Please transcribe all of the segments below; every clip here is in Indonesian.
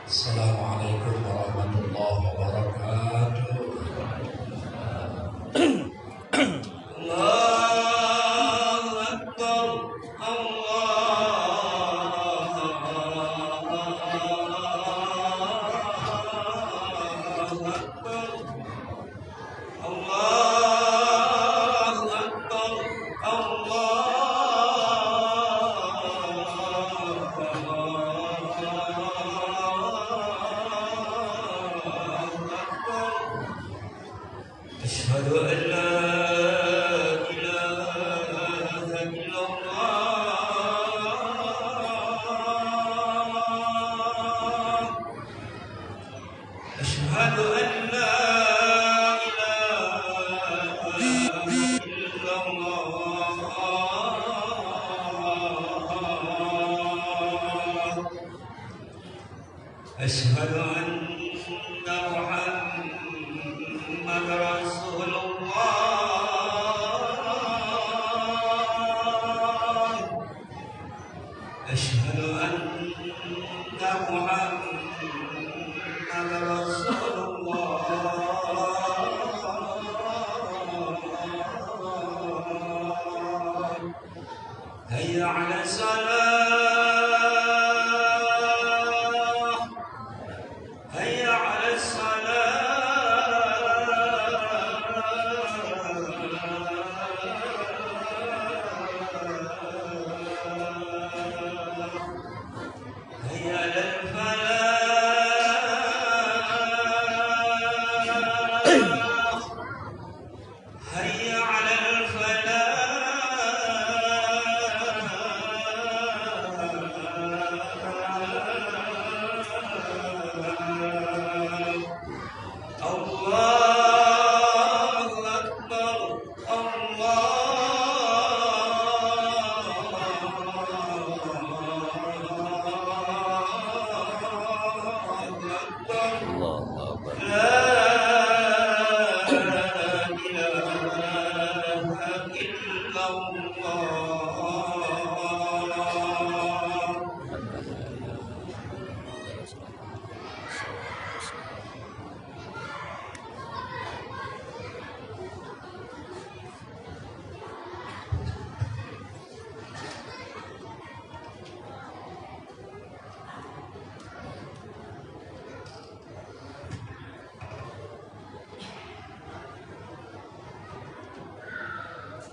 Assalamualaikum warahmatullahi wabarakatuh. Allahu Akbar. أشهد أن لا إله إلا الله. أشهد أن لا إله إلا الله. أشهد أن محمد رسول الله. أشهد أن محمد رسول الله. هيا على الصلاة. هيا على هيا للفلاح. هيا على الفلاح. الله أكبر.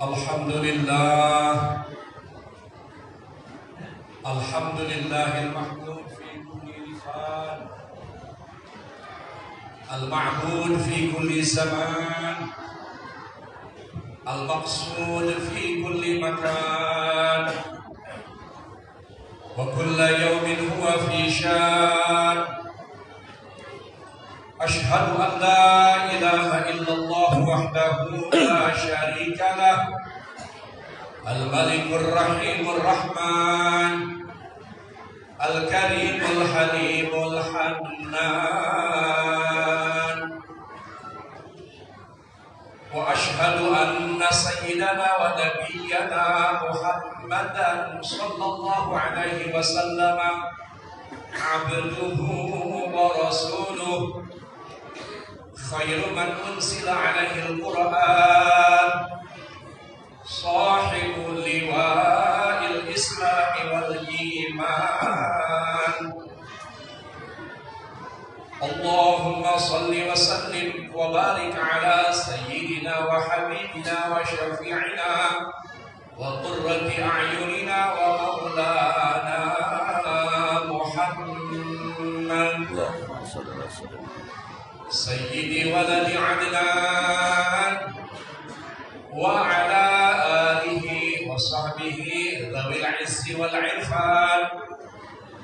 Alhamdulillah. Alhamdulillahil mahmud fi kulli lisan, al-ma'bud fi kulli zaman, al-maqsud fi kulli makan, wa kulla yawmin huwa fi shan. Ashhadu an la ilaha illallah wahdahu la syarika lah, al-malikur rahimur rahman, al-karimul halimul hannan. Wa ashhadu anna sayyidana wa nabiyyana Muhammadan sallallahu alaihi wasallam abduhu wa rasuluh, khairu man unsila alaihi al-Qur'an, sahibul liwa'il islami wal iman. Allahumma salli wa sallim wa barik ala sayyidina wa habibina wa syafi'ina wa qurrati a'yunina wa maulana Muhammad sayyidi waladi Adnan wa ala alihi wa sahbihi dhawil izzi wal irfan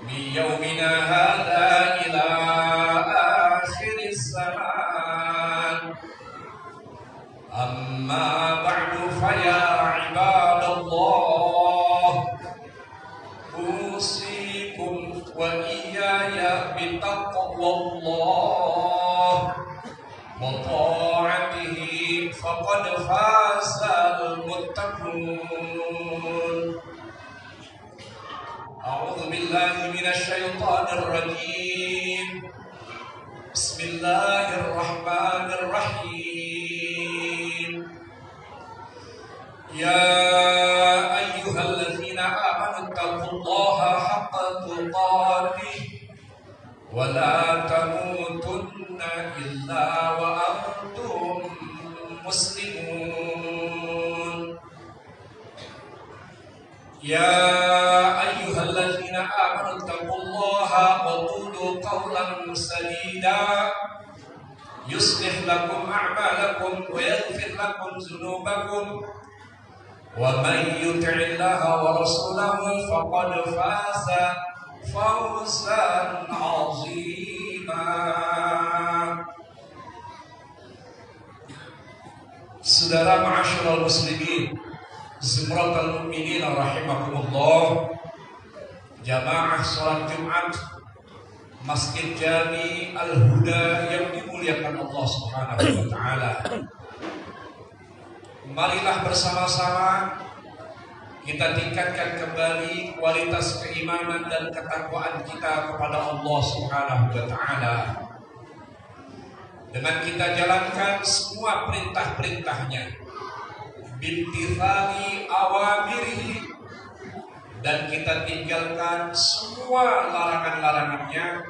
min yawmina hadha ila akhiris zaman. Amma ba'du fa ya ibadallah, usikum wa iyaya bitaqwallah wa ta'atihi faqad fazal muttaqun. A'udzu billahi بالله من الشيطان الرجيم بسم الله الرحمن الرحيم يا أيها الذين آمنوا اتقوا الله حق تقاته ولا تموتن إلا وأنتم مسلمون يا أيها الذين آمنوا اتقوا الله وقولوا قولا سديدا يصلح لكم أعمالكم ويغفر لكم ذنوبكم ومن يطع الله ورسوله فقد فاز فوزا عظيما. Saudara ma'asyiral muslimin, zumratal mu'minin rahimakumullah, jamaah salat Jumat Masjid Jami Al-Huda yang dimuliakan Allah Subhanahu wa taala. Marilah bersama-sama kita tingkatkan kembali kualitas keimanan dan ketakwaan kita kepada Allah Subhanahu wa taala. Dengan kita jalankan semua perintah-perintahnya, bimtithali awamirihi, dan kita tinggalkan semua larangan-larangannya,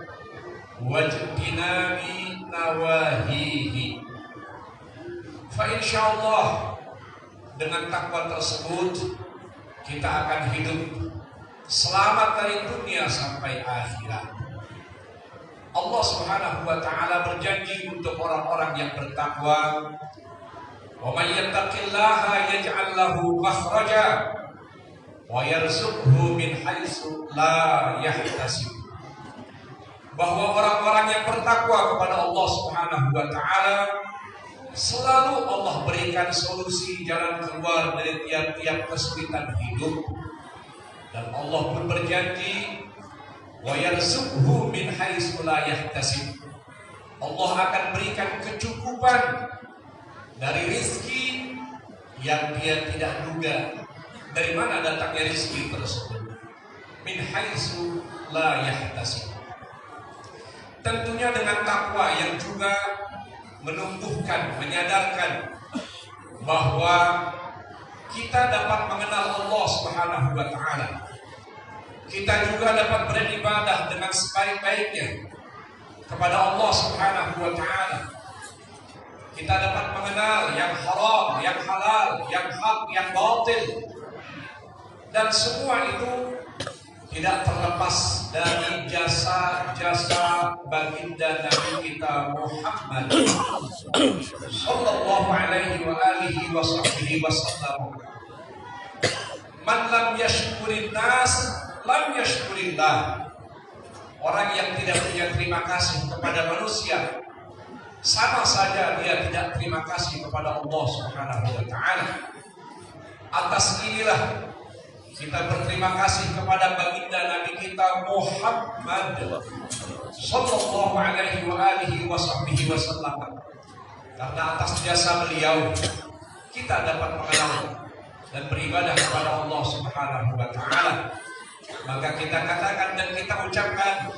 wajtinabi nawahihi. Fa insyaallah dengan takwa tersebut kita akan hidup selamat dari dunia sampai akhirat. Allah Subhanahu wa taala berjanji untuk orang-orang yang bertakwa, wa may yattaqillaha yaj'al lahu makhraja wa yarzuqhu min haitsu la yahtasib. Bahwa orang-orang yang bertakwa kepada Allah Subhanahu wa taala selalu Allah berikan solusi jalan keluar dari tiap-tiap kesulitan hidup, dan Allah pun berjanji wa yarzuqhu min haitsu la yahtasib. Allah akan berikan kecukupan dari rezeki yang dia tidak duga. Dari mana datangnya rezeki tersebut? Min haitsu la yahtasib. Tentunya dengan takwa yang juga menumbuhkan, menyadarkan bahwa kita dapat mengenal Allah Subhanahu wa taala. Kita juga dapat beribadah dengan sebaik-baiknya kepada Allah Subhanahu wa taala. Kita dapat mengenal yang haram, yang halal, yang hak, yang batil. Dan semua itu tidak terlepas dari jasa-jasa baginda Nabi kita Muhammad sallallahu alaihi wa alihi wa sahbihi wasallam. Man lam yashkurin nas lam yashkurillah. Orang yang tidak punya terima kasih kepada manusia, sama saja dia tidak terima kasih kepada Allah Subhanahu wa taala. Atas inilah kita berterima kasih kepada baginda Nabi kita Muhammad sallallahu alaihi wa alihi wa sahbihi wasallam. Karena atas jasa beliau kita dapat mengenal dan beribadah kepada Allah Subhanahu wa taala. Maka kita katakan dan kita ucapkan,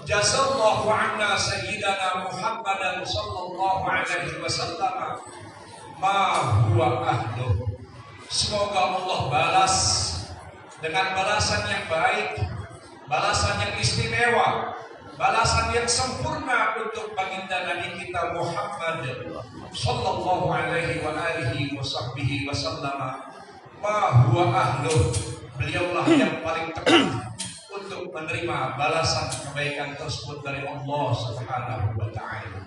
jazallahu anna sayyidana Muhammadan sallallahu alaihi wasallam ma huwa ahluh. Semoga Allah balas dengan balasan yang baik, balasan yang istimewa, balasan yang sempurna untuk baginda Nabi kita Muhammad sallallahu alaihi wa alihi wa sahbihi wasallam ma huwa ahluh. Beliaulah yang paling tepat untuk menerima balasan kebaikan tersebut dari Allah Subhanahu wa taala.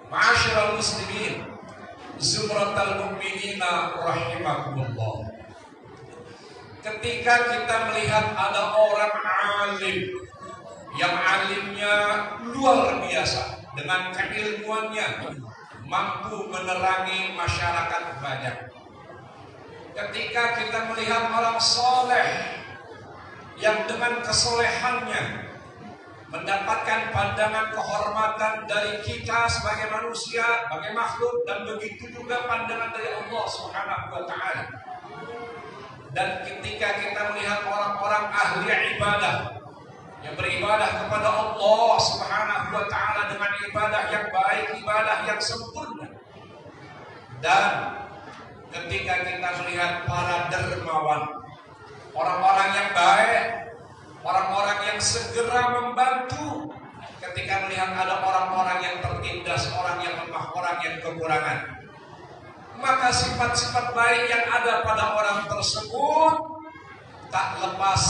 Ma'asyiral muslimin, zumratal mu'minina rahimakumullah. Ketika kita melihat ada orang alim yang alimnya luar biasa, dengan keilmuannya mampu menerangi masyarakat banyak. Ketika kita melihat orang soleh yang dengan kesolehannya mendapatkan pandangan kehormatan dari kita sebagai manusia, sebagai makhluk, dan begitu juga pandangan dari Allah Subhanahu wa taala. Dan ketika kita melihat orang-orang ahli ibadah yang beribadah kepada Allah Subhanahu wa taala dengan ibadah yang baik, ibadah yang sempurna. Dan ketika kita melihat para dermawan, orang-orang yang baik, orang-orang yang segera membantu ketika melihat ada orang-orang yang tertindas, orang yang lemah, orang yang kekurangan, maka sifat-sifat baik yang ada pada orang tersebut tak lepas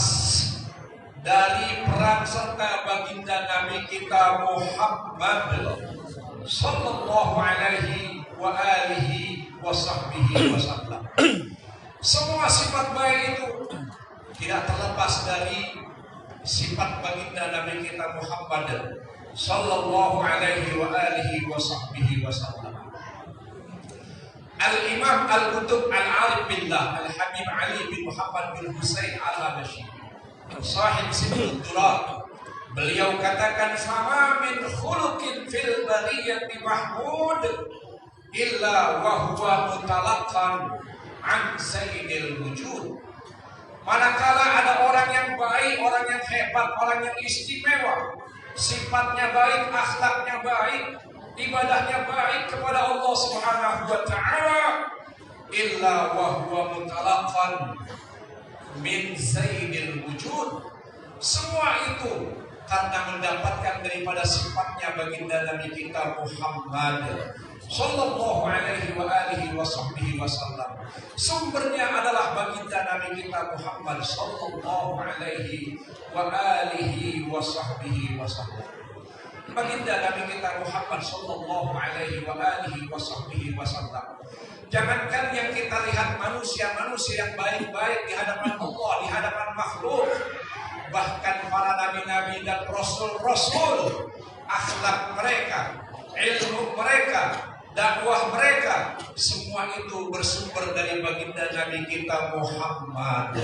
dari peran serta baginda Nabi kita Muhammad sallallahu alaihi wa alihi wa sahbihi wasallam. Semua sifat baik itu tidak terlepas dari sifat baginda Nabi kita Muhammad sallallahu alaihi wa alihi wa sahbihi wasallam. Al-Imam Al-Qutub Al-Arif Billah Al-Habib Ali bin Muhammad bin Husain Al-Habashi, sahib Sibul Durar, beliau katakan, "Fama min khuluqin fil bariyati mahmud illa wa huwa mutalaqqan an sayyidil wujud." Manakala ada orang yang baik, orang yang hebat, orang yang istimewa, sifatnya baik, akhlaknya baik, ibadahnya baik kepada Allah Subhanahu wa taala, illa wa huwa mutalaqqan min sayyidil wujud. Semua itu karena mendapatkan daripada sifatnya baginda Nabi kita Muhammad sallallahu alaihi wa alihi wa sahbihi wasallam. Sumbernya adalah baginda Nabi kita Muhammad sallallahu alaihi wa alihi wa sahbihi wasallam. Baginda Nabi kita Muhammad sallallahu alaihi wa alihi wa sahbihi wasallam. Jangankan yang kita lihat manusia-manusia yang baik-baik di hadapan Allah, di hadapan makhluk, bahkan para nabi-nabi dan rasul-rasul, akhlak mereka, ilmu mereka, dakwah mereka, semua itu bersumber dari baginda Nabi kita Muhammad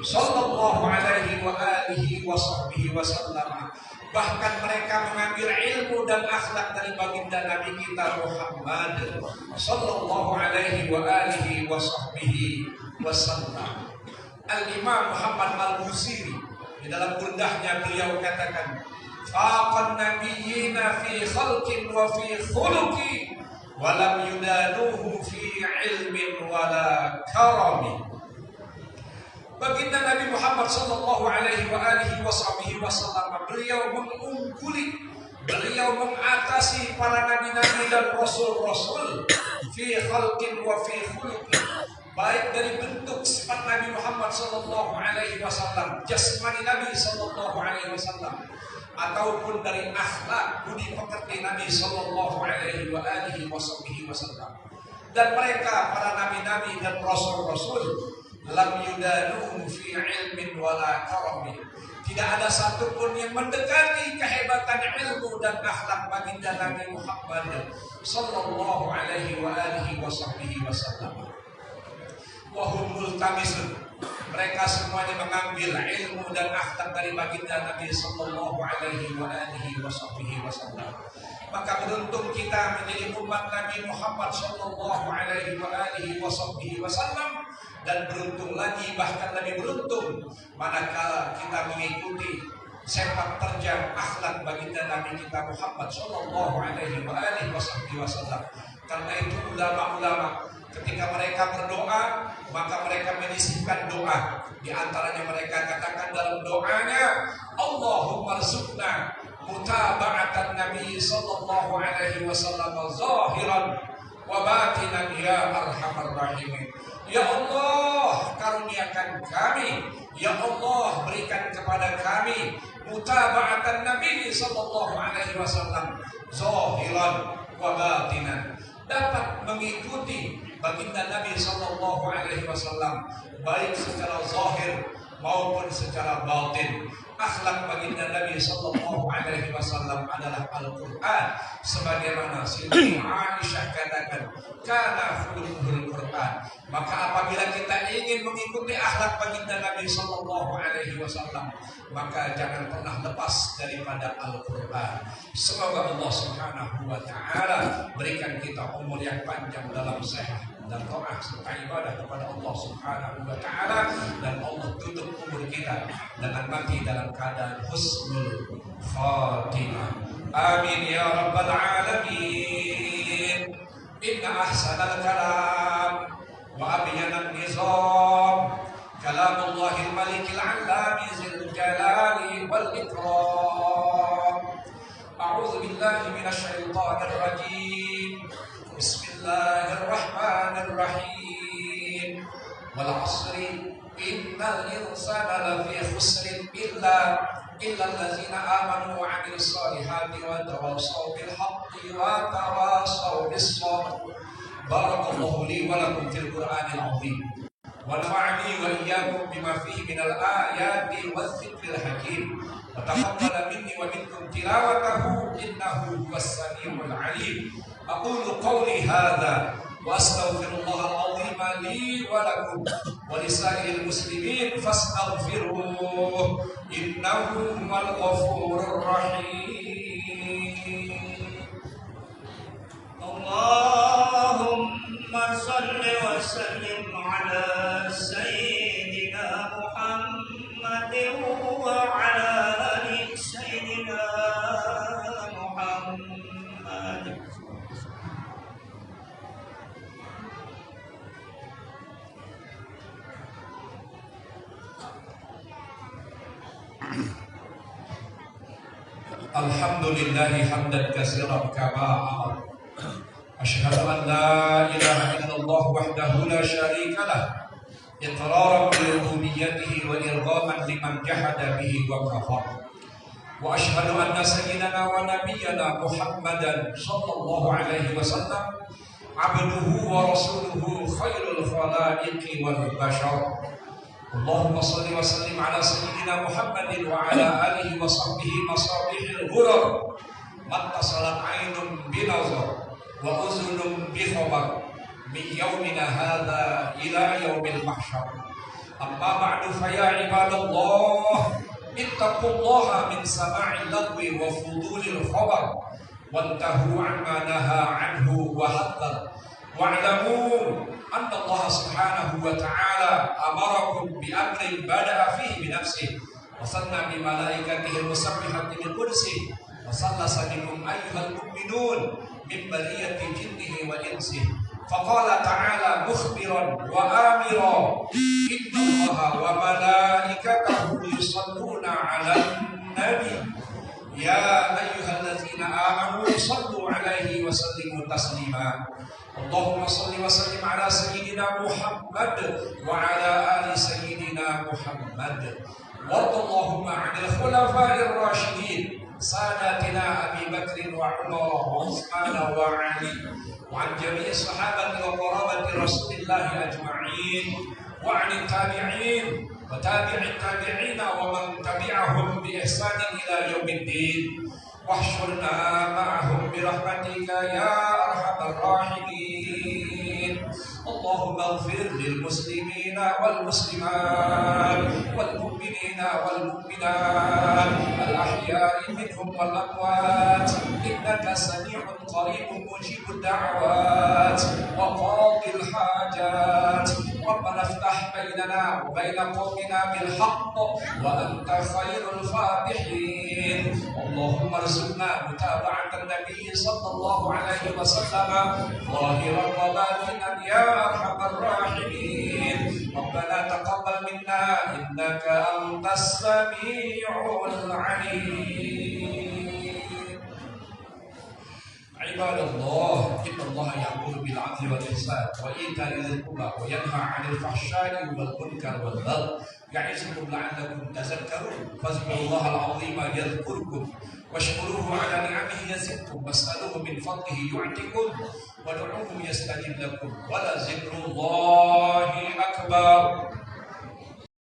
sallallahu alaihi wa alihi wa sahbihi wasallam. Bahkan mereka mengambil ilmu dan akhlak dari baginda Nabi kita Muhammad sallallahu alaihi wa alihi wa sahbihi wasallam. Al-Imam Muhammad Al-Busiri di dalam burdahnya beliau katakan, "Faqan nabiyyina fi khalqin wa fi khuluqi wa lam yudanuhu fi ilmin wala karami." Baginda Nabi Muhammad sallallahu alaihi wa alihi wasallam, beliau mengungguli, beliau mengatasi para nabi-nabi dan rasul-rasul fi khalqin wa fi khuluqin, baik dari bentuk sifat Nabi Muhammad sallallahu alaihi wasallam, jasmani Nabi sallallahu alaihi wasallam, ataupun dari akhlak budi pekerti Nabi sallallahu alaihi wa alihi wasallam. Dan mereka para nabi-nabi dan rasul-rasul lam yudanuhu fi ilmin wala karami, tidak ada satupun yang mendekati kehebatan ilmu dan akhlak baginda Nabi Muhammad sallallahu alaihi wa alihi wasallam. Wa hum multamisun, mereka semuanya mengambil ilmu dan akhlak dari baginda Nabi sallallahu alaihi wa alihi wasallam. Maka beruntung kita menjadi umat Nabi Muhammad sallallahu alaihi wa alihi wasallam, dan beruntung lagi, bahkan lebih beruntung, manakala kita mengikuti sepak terjang akhlak baginda Nabi kita Muhammad sallallahu alaihi wa alihi wasallam. Karena itu ulama-ulama ketika mereka berdoa, maka mereka menyisipkan doa. Di antaranya mereka katakan dalam doanya, Allahumma rzuqna mutaba'atan Nabi sallallahu alaihi wasallam zahiran wa batinan ya arhamar rahimin. Ya Allah, karuniakan kami, ya Allah, berikan kepada kami mutaba'atan Nabi sallallahu alaihi wasallam zahiran wa batinan, dapat mengikuti baginda Nabi sallallahu alaihi wasallam baik secara zahir maupun secara batin. Akhlak baginda Nabi sallallahu alaihi wasallam adalah Al-Qur'an, sebagaimana Siti Aisyah katakan, kana khuluqul Qur'an. Maka apabila kita ingin mengikuti akhlak baginda Nabi sallallahu alaihi wasallam, maka jangan pernah lepas daripada Al-Qur'an. Semoga Allah Subhanahu wa taala berikan kita umur yang panjang dalam sehat, dan taat serta ibadah kepada Allah Subhanahu wa taala, dan Allah tutup umur kita dengan mati dalam keadaan husnul khatimah. Amin ya rabbal alamin. Inna ahsanal kalam wa abyanan nizam kalamullahil malikil alami zil jalali wal ikram. A'udzu billahi minasy syaithanir rajim. Bismillahirrahmanirrahim. Wal 'asri innal insana lafi khusrin illa allazina amanu wa 'amilus solihati wa tawassaw bil haqqi wa tawassaw bis sabr. Barakallahu li wa lakum fil Qur'anil 'azim. Wa nafa'ani wa iyyakum bima fihi minal ayati wadh-dhikril hakim. Wa taqabbala minni wa minkum tilawatahu innahu huwas samiul 'alim. Aqulu qawli hadza wa astaghfirullahal 'azim li wa lakum wa lisa'iril muslimin fastaghfiruhu innahu huwal ghafurur rahim. Allahumma salli wa sallim ala sayyidina Muhammadin wa ala ali sayyidina Muhammad. Alhamdulillahi hamdan katsiran kama amara. Asyhadu an la ilaha illallah wahdahu la syarika lah. Iqraran bi rububiyyatihi wa irghaman liman jahada bihi wa kafara. Wa asyhadu anna sayyidana wa nabiyyana Muhammadan sallallahu alaihi wasallam abduhu wa rasuluhu khairul khalaiqi wal bashar. Allahumma salli wa sallim ala sayyidina Muhammadin wa ala alihi wa sahbihi masabihil ghurar. Mattasalat aynun binazar wa uzunun bikhabar min yaumina hadha ila yaumil mahsyar. Amma ba'du fa ya ibadallah ittaqullaha min sama'il lagwi wa fudulil khabar wantahu amma naha anhu wa haddar. Wa'lamu anna Allah subhanahu wa ta'ala amarakum bi amrin bada'a fihi bi nafsihi wa sanna bi malaikatihi al-musabbihati bi qudsihi wa sallasa bikum ayyuhal mu'minun min bariyati jinnihi wa insihi. Faqala ta'ala mukhbiran wa amira inna Allaha wa malaikatahu yusalluna 'alan nabi ya ayyuhallazina amanu sallu 'alaihi wa sallimu taslima. Allahumma salli wa sallim ala sayyidina Muhammad wa ala ali sayyidina Muhammad. Wardallahumma 'anil khulafa'ir rasyidin sadatina Abi Bakr wa Umar wa Utsman wa Ali wa 'an jami'i sahabati wa qarabati Rasulillah ajma'in wa 'anil tabi'in wa tabi'it tabi'in wa man tabi'ahum bi ihsanin ila yaumiddin. Wahsyurna ma'ahum birahmatika ya arhamar rahimin. Allahumma ighfir lil muslimina wal muslimat wal mu'minina wal mu'minat al ahya'i minhum wal amwat innaka sami'un qaribun mujibud da'awat wa qadil hajat. Rabbana iftah bainana wa baina qaumina bil haqq wa anta khairul fatihin. Allahumma arzuqna mutaba'atan nabiy sallallahu alaihi wasallam zahiran wa batinan ya arhamar rahimin. Rabbana taqabbal minna innaka antas sami'ul alim. Ibadallah, innallaha ya'muru bil 'adli wal ihsan wa ita'i dzil qurba wa yanha 'anil fahsya'i wal munkar wal baghi ya'izukum la'allakum tadhakkarun. Fadhkurullahal 'azima yadhkurkum washkuruhu 'ala ni'amihi yazidkum was'aluhu min fadlihi yu'tikum wad'uuhu yastajib lakum wa la dzikrullahi akbar.